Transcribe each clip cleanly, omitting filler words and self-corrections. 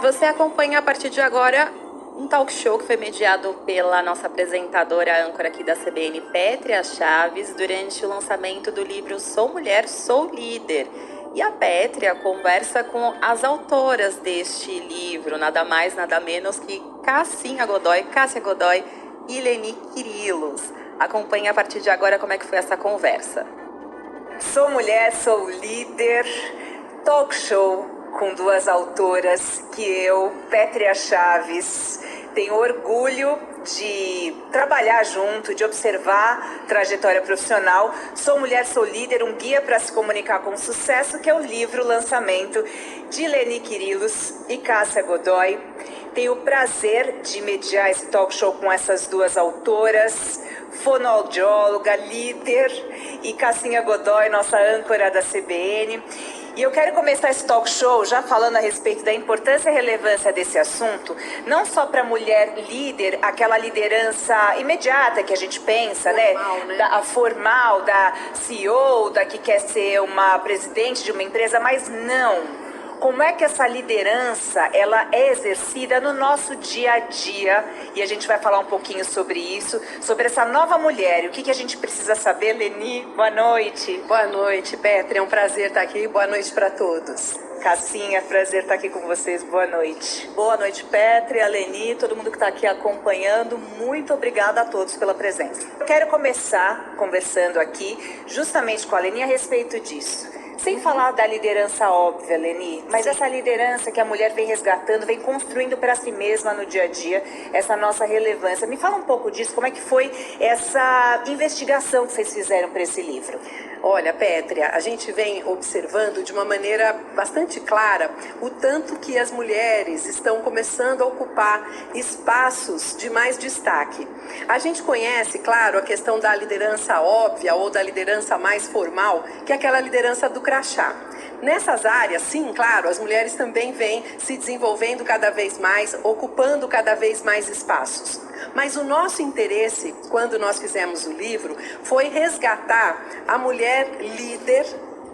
Você acompanha a partir de agora um talk show que foi mediado pela nossa apresentadora âncora aqui da CBN, Pétria Chaves, durante o lançamento do livro Sou Mulher, Sou Líder. E a Pétria conversa com as autoras deste livro, nada mais, nada menos que Cássia Godoy e Leni Quirilos. Acompanhe a partir de agora como é que foi essa conversa. Sou Mulher, Sou Líder, talk show com duas autoras que eu, Pétria Chaves, tenho orgulho de trabalhar junto, de observar trajetória profissional. Sou Mulher, Sou Líder, um guia para se comunicar com sucesso, que é o livro lançamento de Leni Quirilos e Cássia Godoy. Tenho o prazer de mediar esse talk show com essas duas autoras, fonoaudióloga, líder, e Cassinha Godoy, nossa âncora da CBN. E eu quero começar esse talk show já falando a respeito da importância e relevância desse assunto, não só para a mulher líder, aquela liderança imediata que a gente pensa, formal, né? A formal, da CEO, da que quer ser uma presidente de uma empresa, mas não. Como é que essa liderança ela é exercida no nosso dia a dia? E a gente vai falar um pouquinho sobre isso, sobre essa nova mulher. O que a gente precisa saber, Leni? Boa noite. Boa noite, Pétria. É um prazer estar aqui. Boa noite para todos. Cassinha, prazer estar aqui com vocês. Boa noite. Boa noite, Pétria, Leni, todo mundo que está aqui acompanhando. Muito obrigada a todos pela presença. Eu quero começar conversando aqui justamente com a Leni a respeito disso. Sem falar da liderança óbvia, Leni, mas essa liderança que a mulher vem resgatando, vem construindo para si mesma no dia a dia, essa nossa relevância. Me fala um pouco disso, como é que foi essa investigação que vocês fizeram para esse livro? Olha, Pétria, a gente vem observando de uma maneira bastante clara o tanto que as mulheres estão começando a ocupar espaços de mais destaque. A gente conhece, claro, a questão da liderança óbvia ou da liderança mais formal, que é aquela liderança do crachá. Nessas áreas, sim, claro, as mulheres também vêm se desenvolvendo cada vez mais, ocupando cada vez mais espaços. Mas o nosso interesse, quando nós fizemos o livro, foi resgatar a mulher líder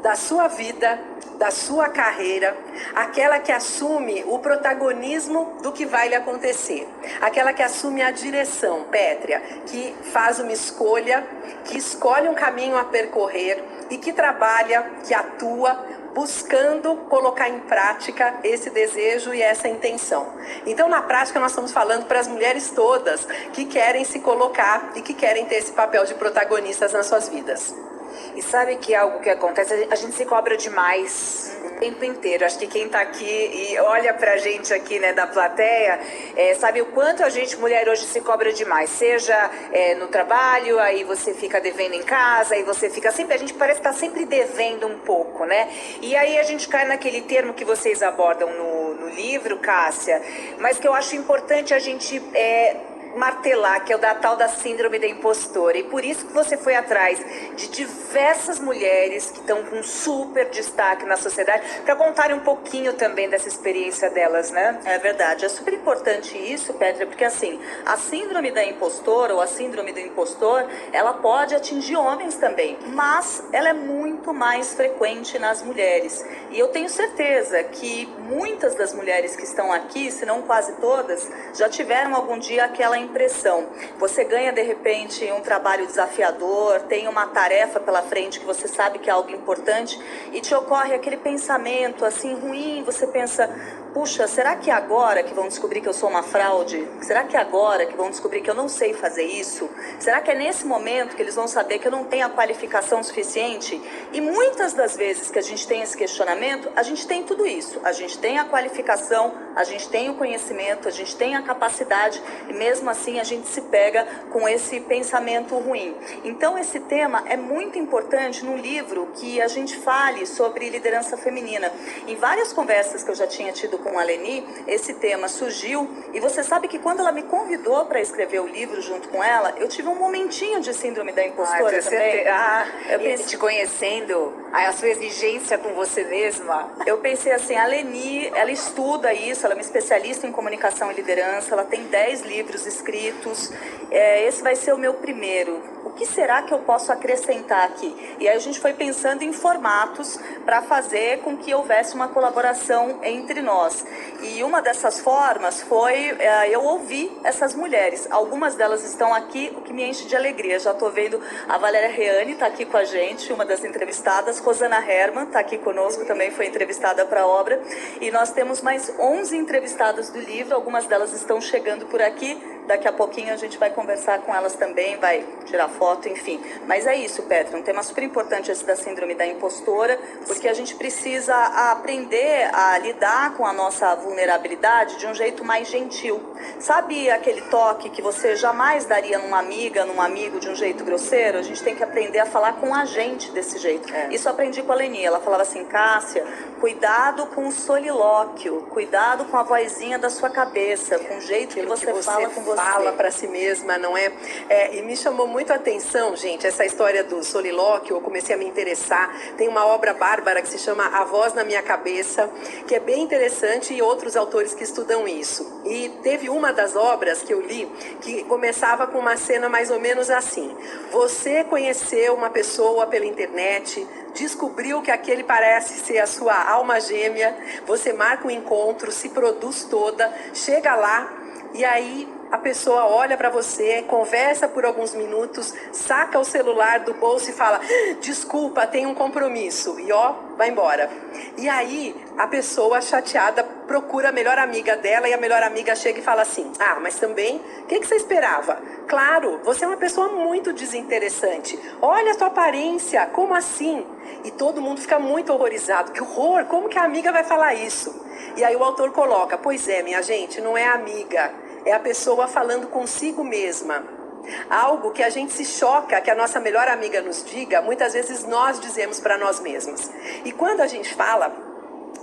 da sua vida, da sua carreira, aquela que assume o protagonismo do que vai lhe acontecer, aquela que assume a direção, Pétria, que faz uma escolha, que escolhe um caminho a percorrer e que trabalha, que atua, buscando colocar em prática esse desejo e essa intenção. Então, na prática, nós estamos falando para as mulheres todas que querem se colocar e que querem ter esse papel de protagonistas nas suas vidas. E sabe que algo que acontece, a gente se cobra demais o tempo inteiro. Acho que quem está aqui e olha pra gente aqui, né, da plateia, sabe o quanto a gente, mulher, hoje se cobra demais. Seja no trabalho, aí você fica devendo em casa, aí você fica sempre, a gente parece estar sempre devendo um pouco, né? E aí a gente cai naquele termo que vocês abordam no livro, Cássia, mas que eu acho importante a gente martelar, que é o da tal da síndrome da impostora. E por isso que você foi atrás de diversas mulheres que estão com super destaque na sociedade, para contarem um pouquinho também dessa experiência delas, né? É verdade, é super importante isso, Pétria, porque assim, a síndrome da impostora ou a síndrome do impostor, ela pode atingir homens também, mas ela é muito mais frequente nas mulheres. E eu tenho certeza que muitas das mulheres que estão aqui, se não quase todas, já tiveram algum dia aquela impressão. Você ganha de repente um trabalho desafiador, tem uma tarefa pela frente que você sabe que é algo importante e te ocorre aquele pensamento assim ruim, você pensa, puxa, será que é agora que vão descobrir que eu sou uma fraude? Será que é agora que vão descobrir que eu não sei fazer isso? Será que é nesse momento que eles vão saber que eu não tenho a qualificação suficiente? E muitas das vezes que a gente tem esse questionamento, a gente tem tudo isso. A gente tem a qualificação, a gente tem o conhecimento, a gente tem a capacidade e mesmo assim a gente se pega com esse pensamento ruim. Então esse tema é muito importante no livro que a gente fale sobre liderança feminina. Em várias conversas que eu já tinha tido com a Leni, esse tema surgiu e você sabe que quando ela me convidou para escrever o livro junto com ela, eu tive um momentinho de síndrome da impostora também. Eu pensei, te conhecendo, a sua exigência com você mesma. Eu pensei assim, a Leni, ela estuda isso, ela é uma especialista em comunicação e liderança, ela tem 10 livros escritos, esse vai ser o meu primeiro. O que será que eu posso acrescentar aqui? E aí a gente foi pensando em formatos para fazer com que houvesse uma colaboração entre nós. voz. E uma dessas formas foi eu ouvir essas mulheres. Algumas delas estão aqui, o que me enche de alegria. Já estou vendo a Valéria Reane está aqui com a gente, uma das entrevistadas. Rosana Herman está aqui conosco, também foi entrevistada para a obra. E nós temos mais 11 entrevistadas do livro, algumas delas estão chegando por aqui. Daqui a pouquinho a gente vai conversar com elas também, vai tirar foto, enfim. Mas é isso, Petra, um tema super importante esse da síndrome da impostora, porque a gente precisa aprender a lidar com a nossa vulnerabilidade de um jeito mais gentil. Sabe aquele toque que você jamais daria numa amiga, num amigo de um jeito grosseiro? A gente tem que aprender a falar com a gente desse jeito. Isso eu aprendi com a Leni, ela falava assim, Cássia, cuidado com o solilóquio, cuidado com a vozinha da sua cabeça, com o jeito que você fala com você. Fala para si mesma, não é? E me chamou muito a atenção, gente, essa história do solilóquio. Eu comecei a me interessar. Tem uma obra bárbara que se chama A Voz na Minha Cabeça, que é bem interessante, e outros autores que estudam isso. E teve uma das obras que eu li que começava com uma cena mais ou menos assim: você conheceu uma pessoa pela internet, descobriu que aquele parece ser a sua alma gêmea, você marca um encontro, se produz toda, chega lá e aí a pessoa olha para você, conversa por alguns minutos, saca o celular do bolso e fala, desculpa, tem um compromisso, e vai embora. E aí a pessoa chateada procura a melhor amiga dela e a melhor amiga chega e fala assim, mas também, o que você esperava? Claro, você é uma pessoa muito desinteressante, olha a sua aparência, como assim? E todo mundo fica muito horrorizado, que horror, como que a amiga vai falar isso? E aí o autor coloca, pois é, minha gente, não é amiga, é a pessoa falando consigo mesma. Algo que a gente se choca que a nossa melhor amiga nos diga, muitas vezes nós dizemos para nós mesmos. E quando a gente fala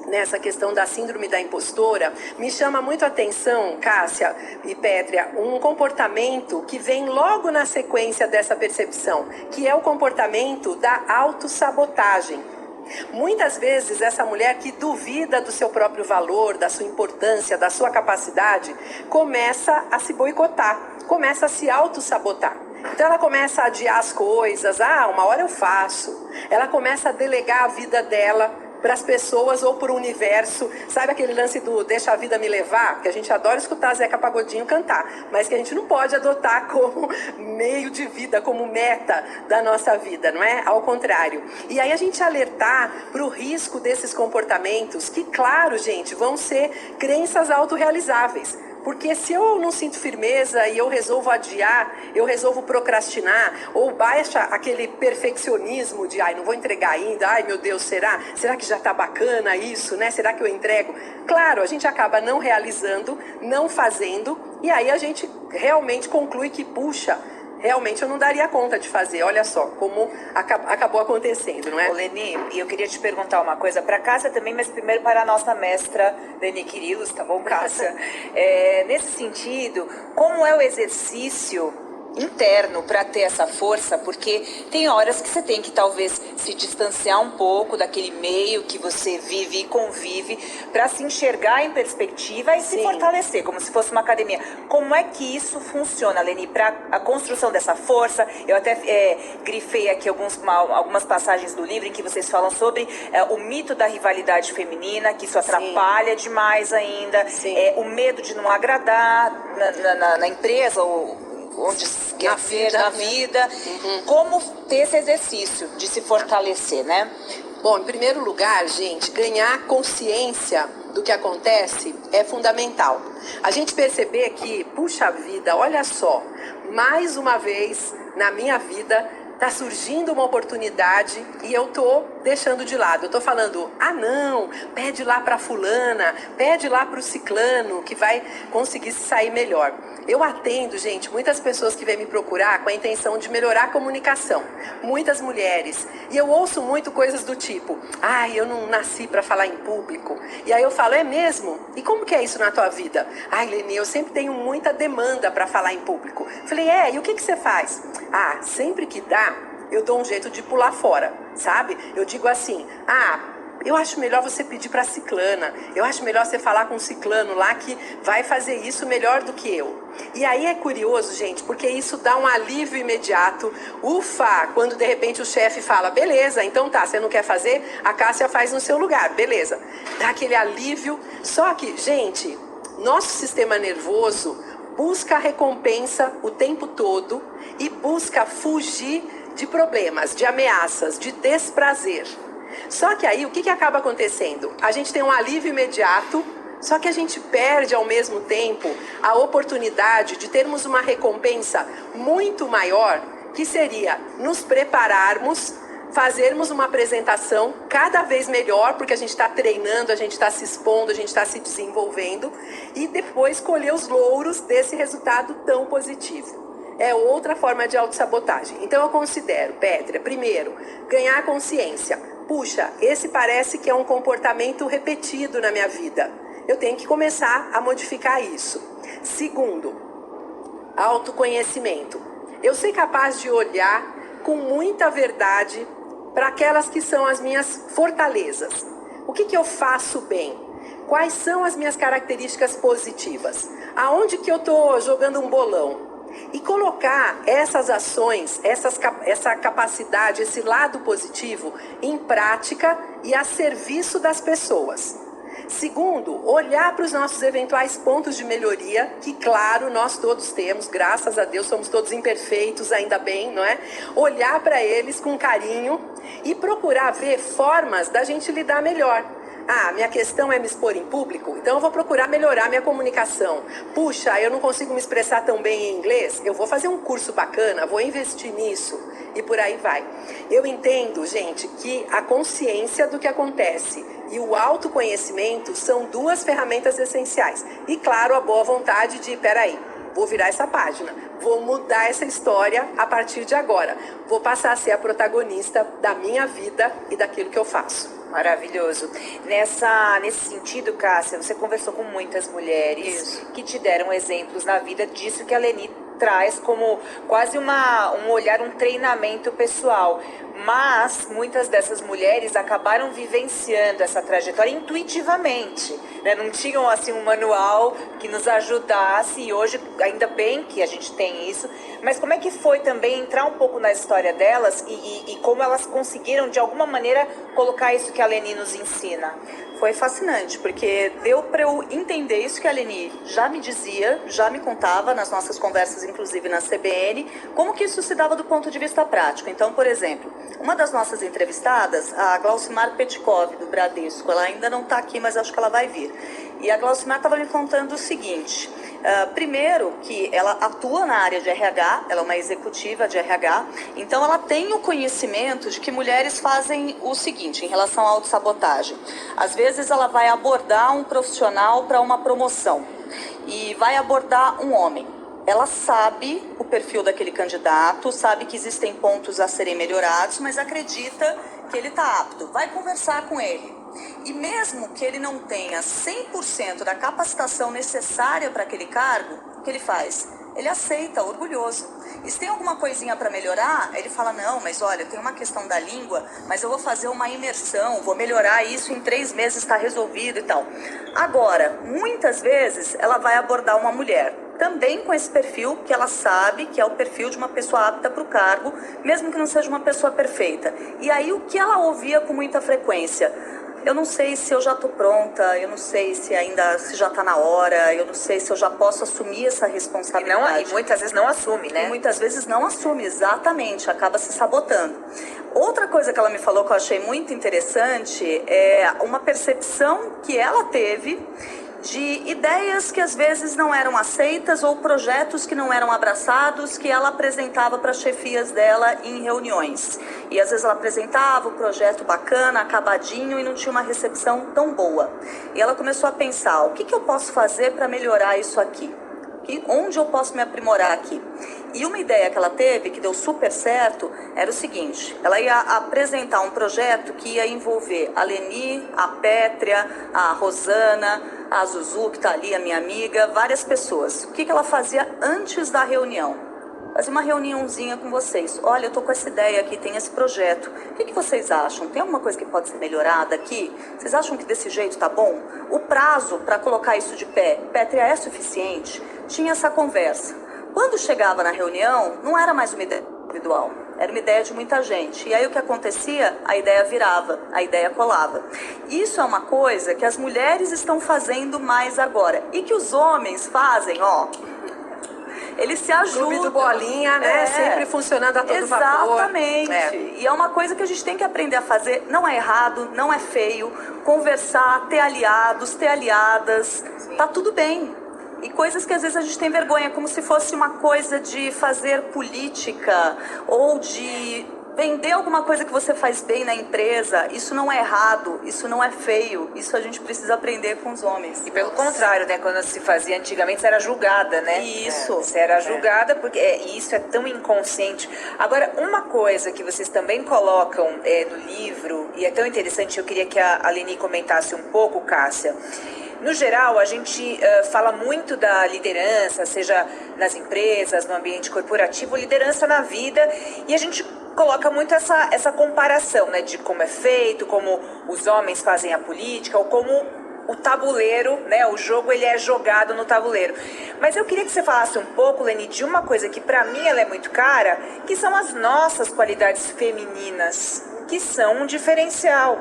nessa questão da síndrome da impostora, me chama muito a atenção, Cássia e Pétria, um comportamento que vem logo na sequência dessa percepção, que é o comportamento da autossabotagem. Muitas vezes essa mulher que duvida do seu próprio valor, da sua importância, da sua capacidade, começa a se boicotar, começa a se auto-sabotar. Então ela começa a adiar as coisas, uma hora eu faço. Ela começa a delegar a vida dela para as pessoas ou para o universo. Sabe aquele lance do deixa a vida me levar? Que a gente adora escutar Zeca Pagodinho cantar, mas que a gente não pode adotar como meio de vida, como meta da nossa vida, não é? Ao contrário. E aí a gente alertar para o risco desses comportamentos, que claro, gente, vão ser crenças autorrealizáveis. Porque se eu não sinto firmeza e eu resolvo adiar, eu resolvo procrastinar, ou baixa aquele perfeccionismo de, não vou entregar ainda, meu Deus, será que já tá bacana isso, né? Será que eu entrego? Claro, a gente acaba não realizando, não fazendo, e aí a gente realmente conclui que, puxa, realmente eu não daria conta de fazer. Olha só como acabou acontecendo, não é? Ô, Leni, e eu queria te perguntar uma coisa para a Cássia também, mas primeiro para a nossa mestra Leni Quirilos, tá bom, Cássia? Nesse sentido, como é o exercício interno para ter essa força? Porque tem horas que você tem que talvez se distanciar um pouco daquele meio que você vive e convive para se enxergar em perspectiva e se fortalecer, como se fosse uma academia. Como é que isso funciona, Leni, para a construção dessa força? Eu até grifei aqui algumas passagens do livro em que vocês falam sobre o mito da rivalidade feminina, que isso atrapalha demais ainda, o medo de não agradar na empresa ou onde quer ser na vida. Como ter esse exercício de se fortalecer, né? Bom, em primeiro lugar, gente, ganhar consciência do que acontece é fundamental. A gente perceber que, puxa vida, olha só, mais uma vez na minha vida tá surgindo uma oportunidade e eu tô deixando de lado. Eu tô falando, não, pede lá pra fulana, pede lá pro ciclano que vai conseguir se sair melhor. Eu atendo, gente, muitas pessoas que vêm me procurar com a intenção de melhorar a comunicação. Muitas mulheres. E eu ouço muito coisas do tipo, eu não nasci pra falar em público. E aí eu falo, é mesmo? E como que é isso na tua vida? Leni, eu sempre tenho muita demanda pra falar em público. Falei, e o que você faz? Sempre que dá, eu dou um jeito de pular fora, sabe? Eu digo assim, eu acho melhor você pedir para ciclana, eu acho melhor você falar com o ciclano lá que vai fazer isso melhor do que eu. E aí é curioso, gente, porque isso dá um alívio imediato. Ufa, quando de repente o chefe fala, beleza, então tá, você não quer fazer? A Cássia faz no seu lugar, beleza. Dá aquele alívio. Só que, gente, nosso sistema nervoso busca a recompensa o tempo todo e busca fugir de problemas, de ameaças, de desprazer. Só que aí, o que acaba acontecendo? A gente tem um alívio imediato, só que a gente perde ao mesmo tempo a oportunidade de termos uma recompensa muito maior, que seria nos prepararmos, fazermos uma apresentação cada vez melhor, porque a gente está treinando, a gente está se expondo, a gente está se desenvolvendo, e depois colher os louros desse resultado tão positivo. É outra forma de autossabotagem. Então eu considero, Pétria, primeiro, ganhar consciência. Puxa, esse parece que é um comportamento repetido na minha vida. Eu tenho que começar a modificar isso. Segundo, autoconhecimento. Eu ser capaz de olhar com muita verdade para aquelas que são as minhas fortalezas. O que eu faço bem? Quais são as minhas características positivas? Aonde que eu estou jogando um bolão? E colocar essas ações, essa capacidade, esse lado positivo em prática e a serviço das pessoas. Segundo, olhar para os nossos eventuais pontos de melhoria, que claro, nós todos temos, graças a Deus, somos todos imperfeitos, ainda bem, não é? Olhar para eles com carinho e procurar ver formas da gente lidar melhor. Ah, minha questão é me expor em público, então eu vou procurar melhorar minha comunicação. Puxa, eu não consigo me expressar tão bem em inglês, eu vou fazer um curso bacana, vou investir nisso e por aí vai. Eu entendo, gente, que a consciência do que acontece e o autoconhecimento são duas ferramentas essenciais. E claro, a boa vontade de, peraí, vou virar essa página, vou mudar essa história a partir de agora. Vou passar a ser a protagonista da minha vida e daquilo que eu faço. Maravilhoso. Nesse sentido, Cássia, você conversou com muitas mulheres que te deram exemplos na vida disso que a Leni traz como quase um olhar, um treinamento pessoal. Mas muitas dessas mulheres acabaram vivenciando essa trajetória intuitivamente, né? Não tinham assim um manual que nos ajudasse, e hoje ainda bem que a gente tem isso. Mas como é que foi também entrar um pouco na história delas e como elas conseguiram de alguma maneira colocar isso que a Leni nos ensina? Foi fascinante, porque deu para eu entender isso que a Leni já me dizia, já me contava nas nossas conversas, inclusive na CBN, como que isso se dava do ponto de vista prático. Então, por exemplo, uma das nossas entrevistadas, a Glaucimar Petkov, do Bradesco, ela ainda não está aqui, mas acho que ela vai vir. E a Glaucimar estava me contando o seguinte: primeiro, que ela atua na área de RH, ela é uma executiva de RH, então ela tem o conhecimento de que mulheres fazem o seguinte em relação à autossabotagem. Às vezes ela vai abordar um profissional para uma promoção e vai abordar um homem. Ela sabe o perfil daquele candidato, sabe que existem pontos a serem melhorados, mas acredita que ele está apto. Vai conversar com ele. E mesmo que ele não tenha 100% da capacitação necessária para aquele cargo, o que ele faz? Ele aceita, orgulhoso. E se tem alguma coisinha para melhorar, ele fala, não, mas olha, tem uma questão da língua, mas eu vou fazer uma imersão, vou melhorar isso, em 3 meses está resolvido e tal. Agora, muitas vezes, ela vai abordar uma mulher, também com esse perfil que ela sabe que é o perfil de uma pessoa apta para o cargo, mesmo que não seja uma pessoa perfeita. E aí o que ela ouvia com muita frequência? Eu não sei se eu já estou pronta, eu não sei se já está na hora, eu não sei se eu já posso assumir essa responsabilidade. E muitas vezes não assume, né? E muitas vezes não assume, exatamente, acaba se sabotando. Outra coisa que ela me falou que eu achei muito interessante é uma percepção que ela teve de ideias que às vezes não eram aceitas ou projetos que não eram abraçados, que ela apresentava para as chefias dela em reuniões. E às vezes ela apresentava o projeto bacana, acabadinho, e não tinha uma recepção tão boa. E ela começou a pensar, o que eu posso fazer para melhorar isso aqui? Onde eu posso me aprimorar aqui? E uma ideia que ela teve, que deu super certo, era o seguinte: ela ia apresentar um projeto que ia envolver a Leni, a Pétria, a Rosana, a Zuzu, que está ali, a minha amiga, várias pessoas. O que ela fazia antes da reunião? fazer uma reuniãozinha com vocês. Olha, eu tô com essa ideia aqui, tem esse projeto. O que vocês acham? Tem alguma coisa que pode ser melhorada aqui? Vocês acham que desse jeito tá bom? O prazo para colocar isso de pé, Pétrea, é suficiente? Tinha essa conversa. Quando chegava na reunião, não era mais uma ideia individual, era uma ideia de muita gente. E aí o que acontecia? A ideia virava, a ideia colava. Isso é uma coisa que as mulheres estão fazendo mais agora. E que os homens fazem, ó... Eles se ajudam. Clube do Bolinha, né? Sempre funcionando a todo vapor. Exatamente. E é uma coisa que a gente tem que aprender a fazer. Não é errado, não é feio. Conversar, ter aliados, ter aliadas. Tá tudo bem. E coisas que às vezes a gente tem vergonha, como se fosse uma coisa de fazer política ou de vender alguma coisa que você faz bem na empresa. Isso não é errado, isso não é feio. Isso a gente precisa aprender com os homens. E pelo contrário, né? Quando se fazia antigamente, você era julgada, né? Isso. Você era julgada, porque isso é tão inconsciente. Agora, uma coisa que vocês também colocam no livro, e é tão interessante, eu queria que a Aline comentasse um pouco, Cássia. No geral, a gente fala muito da liderança, seja nas empresas, no ambiente corporativo, liderança na vida, e a gente coloca muito essa comparação, né, de como é feito, como os homens fazem a política, ou como o tabuleiro, né, o jogo ele é jogado no tabuleiro. Mas eu queria que você falasse um pouco, Leni, de uma coisa que para mim ela é muito cara, que são as nossas qualidades femininas, que são um diferencial.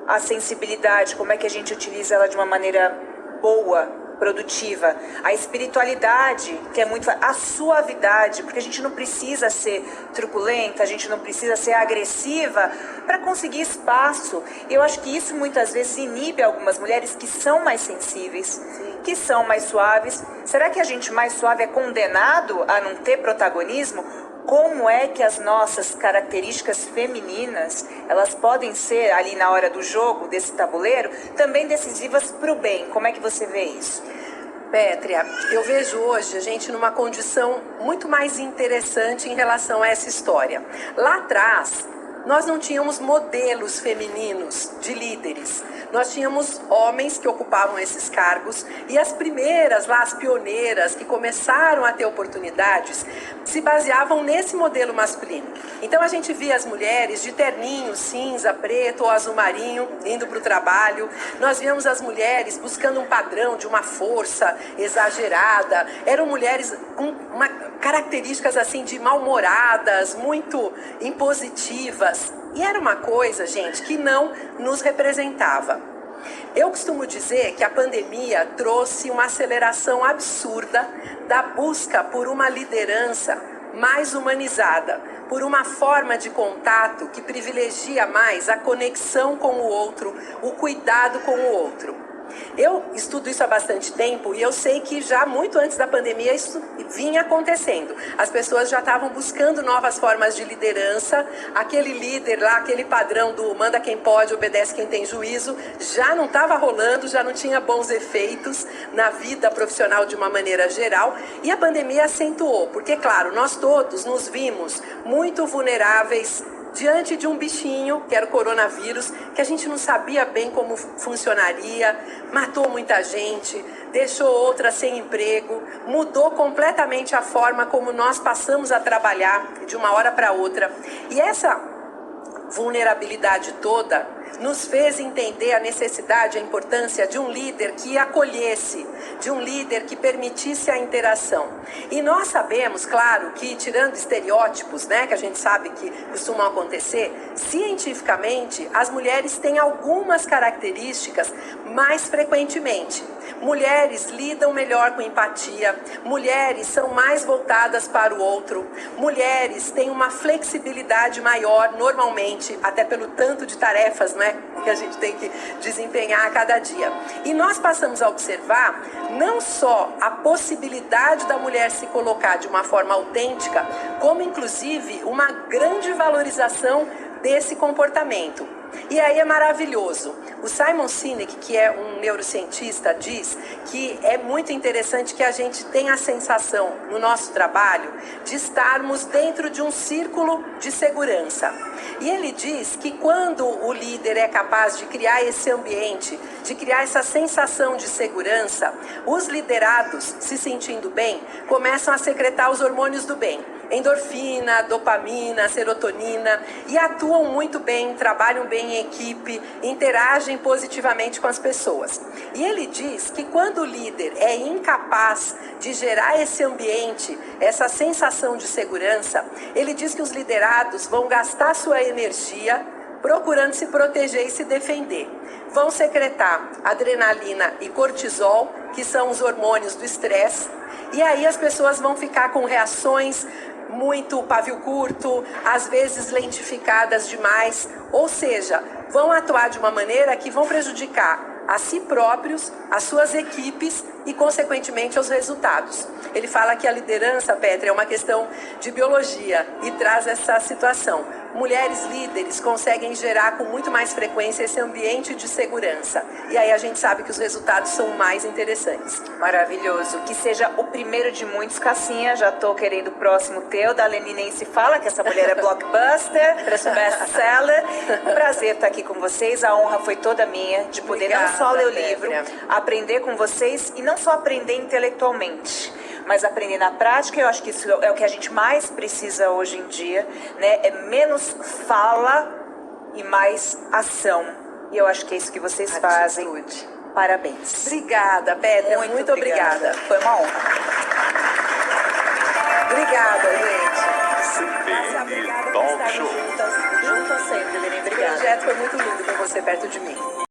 A sensibilidade, como é que a gente utiliza ela de uma maneira boa, produtiva. A espiritualidade, que é muito... A suavidade, porque a gente não precisa ser truculenta, a gente não precisa ser agressiva para conseguir espaço. Eu acho que isso muitas vezes inibe algumas mulheres que são mais sensíveis, que são mais suaves. Será que a gente mais suave é condenado a não ter protagonismo? Como é que as nossas características femininas, elas podem ser, ali na hora do jogo, desse tabuleiro, também decisivas para o bem? Como é que você vê isso? Pétrea, eu vejo hoje a gente numa condição muito mais interessante em relação a essa história. Lá atrás, nós não tínhamos modelos femininos de líderes. Nós tínhamos homens que ocupavam esses cargos e as primeiras lá, as pioneiras que começaram a ter oportunidades, se baseavam nesse modelo masculino. Então a gente via as mulheres de terninho, cinza, preto ou azul marinho indo para o trabalho. Nós víamos as mulheres buscando um padrão de uma força exagerada. Eram mulheres com características assim de mal-humoradas, muito impositivas. E era uma coisa, gente, que não nos representava. Eu costumo dizer que a pandemia trouxe uma aceleração absurda da busca por uma liderança mais humanizada, por uma forma de contato que privilegia mais a conexão com o outro, o cuidado com o outro. Eu estudo isso há bastante tempo e eu sei que já muito antes da pandemia isso vinha acontecendo. As pessoas já estavam buscando novas formas de liderança. Aquele líder lá, aquele padrão do manda quem pode, obedece quem tem juízo, já não estava rolando, já não tinha bons efeitos na vida profissional de uma maneira geral. E a pandemia acentuou, porque claro, nós todos nos vimos muito vulneráveis diante de um bichinho, que era o coronavírus, que a gente não sabia bem como funcionaria, matou muita gente, deixou outras sem emprego, mudou completamente a forma como nós passamos a trabalhar de uma hora para outra. E essa vulnerabilidade toda nos fez entender a necessidade, a importância de um líder que acolhesse, de um líder que permitisse a interação. E nós sabemos, claro, que tirando estereótipos, né, que a gente sabe que costumam acontecer, cientificamente as mulheres têm algumas características mais frequentemente. Mulheres lidam melhor com empatia, mulheres são mais voltadas para o outro, mulheres têm uma flexibilidade maior normalmente, até pelo tanto de tarefas, né, que a gente tem que desempenhar a cada dia. E nós passamos a observar não só a possibilidade da mulher se colocar de uma forma autêntica, como inclusive uma grande valorização desse comportamento. E aí é maravilhoso. O Simon Sinek, que é um neurocientista, diz que é muito interessante que a gente tenha a sensação no nosso trabalho de estarmos dentro de um círculo de segurança. E ele diz que quando o líder é capaz de criar esse ambiente, de criar essa sensação de segurança, os liderados, se sentindo bem, começam a secretar os hormônios do bem. endorfina, dopamina, serotonina e atuam muito bem, trabalham bem em equipe, interagem positivamente com as pessoas. E ele diz que quando o líder é incapaz de gerar esse ambiente, essa sensação de segurança, ele diz que os liderados vão gastar sua energia procurando se proteger e se defender. Vão secretar adrenalina e cortisol, que são os hormônios do estresse, e aí as pessoas vão ficar com reações muito pavio curto, às vezes lentificadas demais, ou seja, vão atuar de uma maneira que vão prejudicar a si próprios, as suas equipes e, consequentemente, aos resultados. Ele fala que a liderança, Petra, é uma questão de biologia e traz essa situação. Mulheres líderes conseguem gerar com muito mais frequência esse ambiente de segurança. E aí a gente sabe que os resultados são mais interessantes. Maravilhoso. Que seja o primeiro de muitos, Cassinha. Já tô querendo o próximo teu. Da Leninense fala que essa mulher é blockbuster, best-seller. Prazer estar aqui com vocês. A honra foi toda minha de poder não só ler o livro, aprender com vocês e não só aprender intelectualmente, mas aprender na prática. Eu acho que isso é o que a gente mais precisa hoje em dia, né? É menos fala e mais ação. E eu acho que é isso que vocês fazem. Parabéns. Obrigada, Petra. Muito obrigada. Foi uma honra. Obrigada, gente. CBN Talk Show. Juntas sempre, Lene. O Obrigada. projeto foi muito lindo ter você perto de mim.